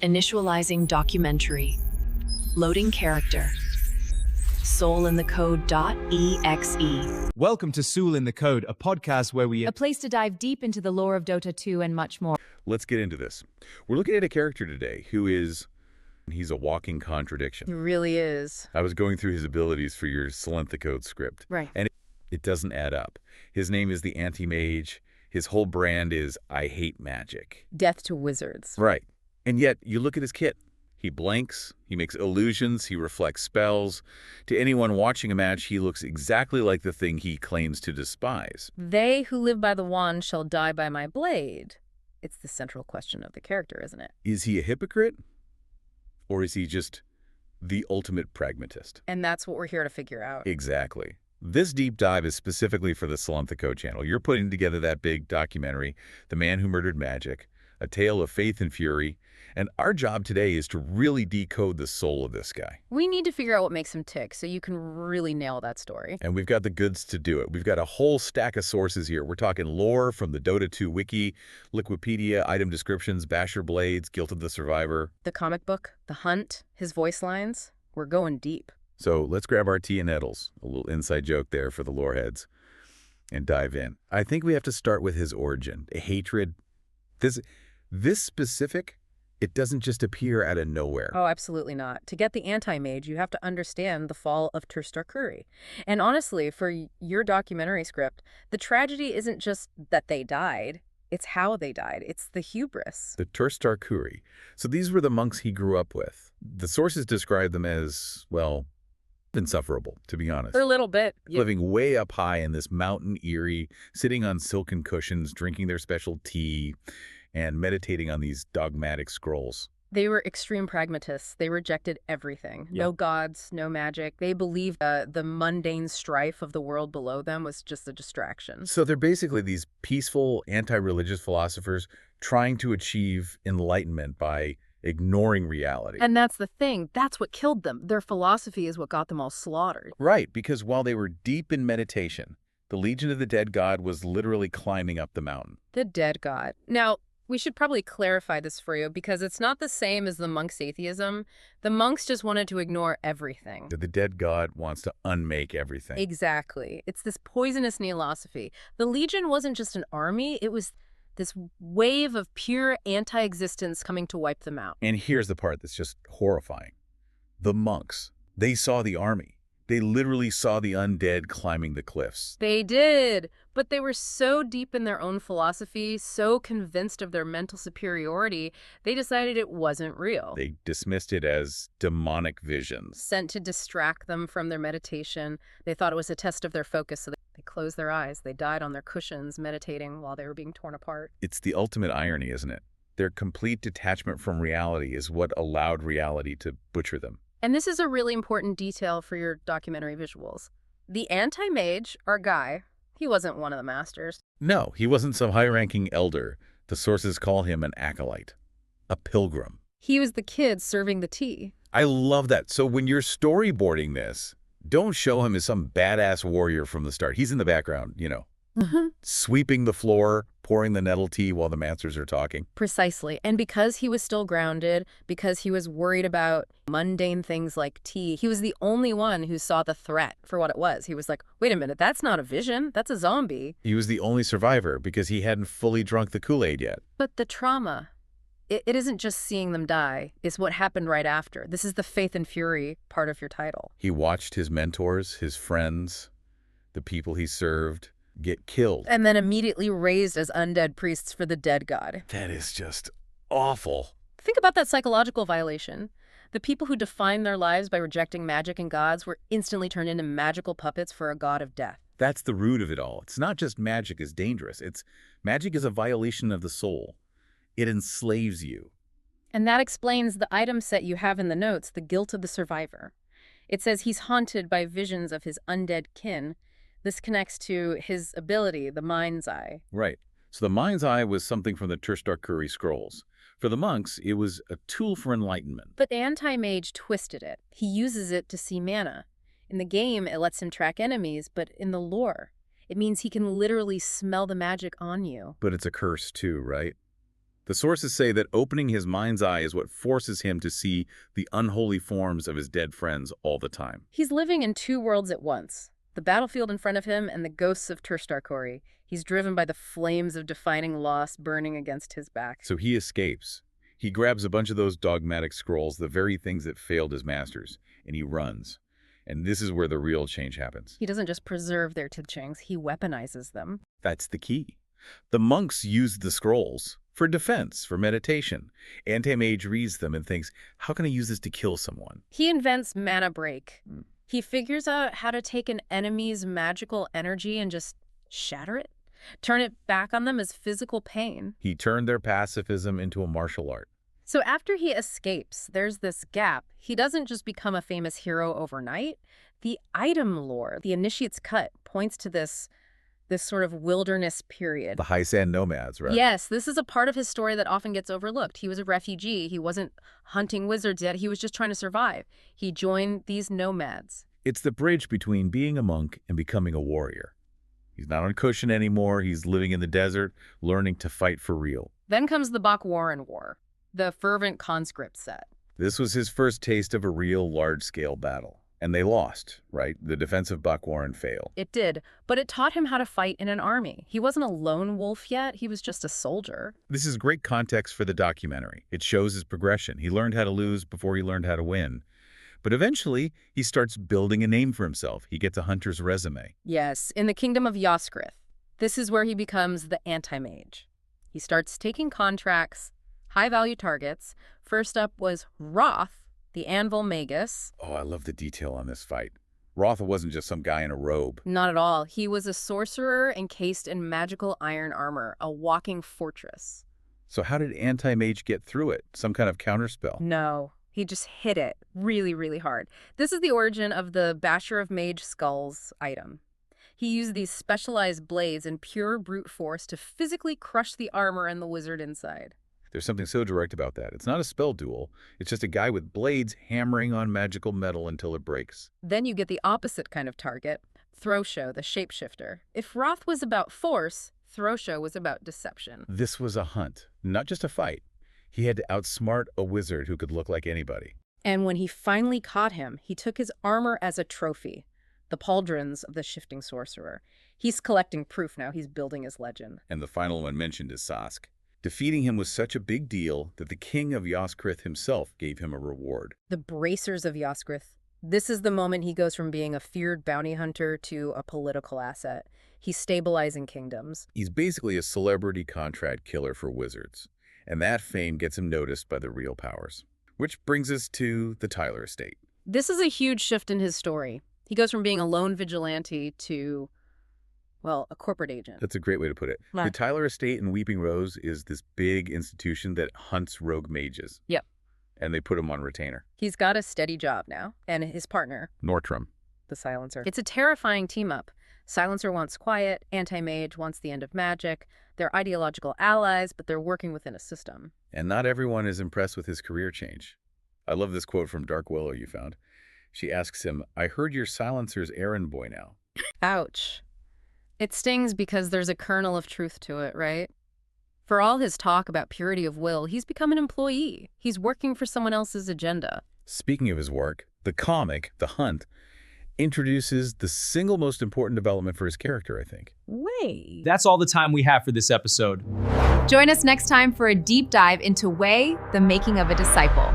Initializing documentary. Loading character. Soulinthecode.exe. Welcome to Soulinthecode, a podcast where we... A place to dive deep into the lore of Dota 2 and much more. Let's get into this. We're looking at a character today he's a walking contradiction. He really is. I was going through his abilities for your Soulinthecode script. Right. And it doesn't add up. His name is the Anti-Mage. His whole brand is, I hate magic. Death to wizards. Right. And yet, you look at his kit. He blinks, he makes illusions, he reflects spells. To anyone watching a match, he looks exactly like the thing he claims to despise. They who live by the wand shall die by my blade. It's the central question of the character, isn't it? Is he a hypocrite? Or is he just the ultimate pragmatist? And that's what we're here to figure out. Exactly. This deep dive is specifically for the Soulinthecode channel. You're putting together that big documentary, The Man Who Murdered Magic, a tale of faith and fury, and our job today is to really decode the soul of this guy. We need to figure out what makes him tick so you can really nail that story. And we've got the goods to do it. We've got a whole stack of sources here. We're talking lore from the Dota 2 wiki, Liquipedia, item descriptions, Basher Blades, Guilt of the Survivor. The comic book, The Hunt, his voice lines. We're going deep. So let's grab our tea and nettles, a little inside joke there for the lore heads, and dive in. I think we have to start with his origin, a hatred. This specific, it doesn't just appear out of nowhere. Oh, absolutely not. To get the Anti-Mage, you have to understand the fall of Turstarkuri. And honestly, for your documentary script, the tragedy isn't just that they died, it's how they died. It's the hubris. The Turstarkuri. So these were the monks he grew up with. The sources describe them as, well, insufferable, to be honest. For a little bit. Living way up high in this mountain eyrie, sitting on silken cushions, drinking their special tea, and meditating on these dogmatic scrolls. They were extreme pragmatists. They rejected everything. No gods, no magic. They believed the mundane strife of the world below them was just a distraction. So they're basically these peaceful, anti-religious philosophers trying to achieve enlightenment by ignoring reality. And that's the thing. That's what killed them. Their philosophy is what got them all slaughtered. Right, because while they were deep in meditation, the Legion of the Dead God was literally climbing up the mountain. The dead god. Now, we should probably clarify this for you because it's not the same as the monks' atheism. The monks just wanted to ignore everything. The dead god wants to unmake everything. Exactly. It's this poisonous neolosophy. The Legion wasn't just an army. It was this wave of pure anti-existence coming to wipe them out. And here's the part that's just horrifying. The monks, they saw the army. They literally saw the undead climbing the cliffs. They did, but they were so deep in their own philosophy, so convinced of their mental superiority, they decided it wasn't real. They dismissed it as demonic visions. Sent to distract them from their meditation. They thought it was a test of their focus, so they closed their eyes. They died on their cushions, meditating while they were being torn apart. It's the ultimate irony, isn't it? Their complete detachment from reality is what allowed reality to butcher them. And this is a really important detail for your documentary visuals. The Anti-Mage, our guy, he wasn't one of the masters. No, he wasn't some high-ranking elder. The sources call him an acolyte, a pilgrim. He was the kid serving the tea. I love that. So when you're storyboarding this, don't show him as some badass warrior from the start. He's in the background, sweeping the floor, pouring the nettle tea while the masters are talking. Precisely. And because he was still grounded, because he was worried about mundane things like tea, he was the only one who saw the threat for what it was. He was like, wait a minute, that's not a vision. That's a zombie. He was the only survivor because he hadn't fully drunk the Kool-Aid yet. But the trauma, it isn't just seeing them die. It's what happened right after. This is the faith and fury part of your title. He watched his mentors, his friends, the people he served, get killed. And then immediately raised as undead priests for the dead god. That is just awful. Think about that psychological violation. The people who defined their lives by rejecting magic and gods were instantly turned into magical puppets for a god of death. That's the root of it all. It's not just magic is dangerous. Magic is a violation of the soul. It enslaves you. And that explains the item set you have in the notes, the guilt of the survivor. It says he's haunted by visions of his undead kin. This connects to his ability, the Mind's Eye. Right. So the Mind's Eye was something from the Turstarkuri scrolls. For the monks, it was a tool for enlightenment. But Anti-Mage twisted it. He uses it to see mana. In the game, it lets him track enemies, but in the lore, it means he can literally smell the magic on you. But it's a curse too, right? The sources say that opening his mind's eye is what forces him to see the unholy forms of his dead friends all the time. He's living in two worlds at once. The battlefield in front of him and the ghosts of Turstarkuri. He's driven by the flames of defining loss burning against his back. So he escapes. He grabs a bunch of those dogmatic scrolls, the very things that failed his masters, and he runs. And this is where the real change happens. He doesn't just preserve their teachings, he weaponizes them. That's the key. The monks used the scrolls for defense, for meditation. Anti-Mage reads them and thinks, how can I use this to kill someone? He invents mana break. He figures out how to take an enemy's magical energy and just shatter it, turn it back on them as physical pain. He turned their pacifism into a martial art. So after he escapes, there's this gap. He doesn't just become a famous hero overnight. The item lore, the Initiate's Cut, points to this sort of wilderness period. The high sand nomads, right? Yes, this is a part of his story that often gets overlooked. He was a refugee. He wasn't hunting wizards yet. He was just trying to survive. He joined these nomads. It's the bridge between being a monk and becoming a warrior. He's not on cushion anymore. He's living in the desert, learning to fight for real. Then comes the Bokwaran War, the fervent conscript set. This was his first taste of a real large-scale battle. And they lost, right? The defense of Bokwaran failed. It did, but it taught him how to fight in an army. He wasn't a lone wolf yet. He was just a soldier. This is great context for the documentary. It shows his progression. He learned how to lose before he learned how to win. But eventually, he starts building a name for himself. He gets a hunter's resume. Yes, in the kingdom of Yoskrith. This is where he becomes the Anti-Mage. He starts taking contracts, high-value targets. First up was Roth, the Anvil Magus. Oh, I love the detail on this fight. Roth wasn't just some guy in a robe. Not at all. He was a sorcerer encased in magical iron armor, a walking fortress. So how did Anti-Mage get through it? Some kind of counterspell? No, he just hit it really, really hard. This is the origin of the Basher of Mage Skulls item. He used these specialized blades and pure brute force to physically crush the armor and the wizard inside. There's something so direct about that. It's not a spell duel. It's just a guy with blades hammering on magical metal until it breaks. Then you get the opposite kind of target, Throsho, the shapeshifter. If Roth was about force, Throsho was about deception. This was a hunt, not just a fight. He had to outsmart a wizard who could look like anybody. And when he finally caught him, he took his armor as a trophy, the pauldrons of the shifting sorcerer. He's collecting proof now. He's building his legend. And the final one mentioned is Sask. Defeating him was such a big deal that the king of Yoskrith himself gave him a reward. The Bracers of Yoskrith. This is the moment he goes from being a feared bounty hunter to a political asset. He's stabilizing kingdoms. He's basically a celebrity contract killer for wizards. And that fame gets him noticed by the real powers. Which brings us to the Tyler estate. This is a huge shift in his story. He goes from being a lone vigilante to, well, a corporate agent. That's a great way to put it. Right. The Tyler estate in Weeping Rose is this big institution that hunts rogue mages. Yep. And they put him on retainer. He's got a steady job now, and his partner, Nortram. the Silencer. It's a terrifying team-up. Silencer wants quiet, Anti-Mage wants the end of magic. They're ideological allies, but they're working within a system. And not everyone is impressed with his career change. I love this quote from Dark Willow you found. She asks him, I heard you're Silencer's errand boy now. Ouch. It stings because there's a kernel of truth to it, right? For all his talk about purity of will, he's become an employee. He's working for someone else's agenda. Speaking of his work, the comic, The Hunt, introduces the single most important development for his character, I think. Wei. That's all the time we have for this episode. Join us next time for a deep dive into Wei, the making of a disciple.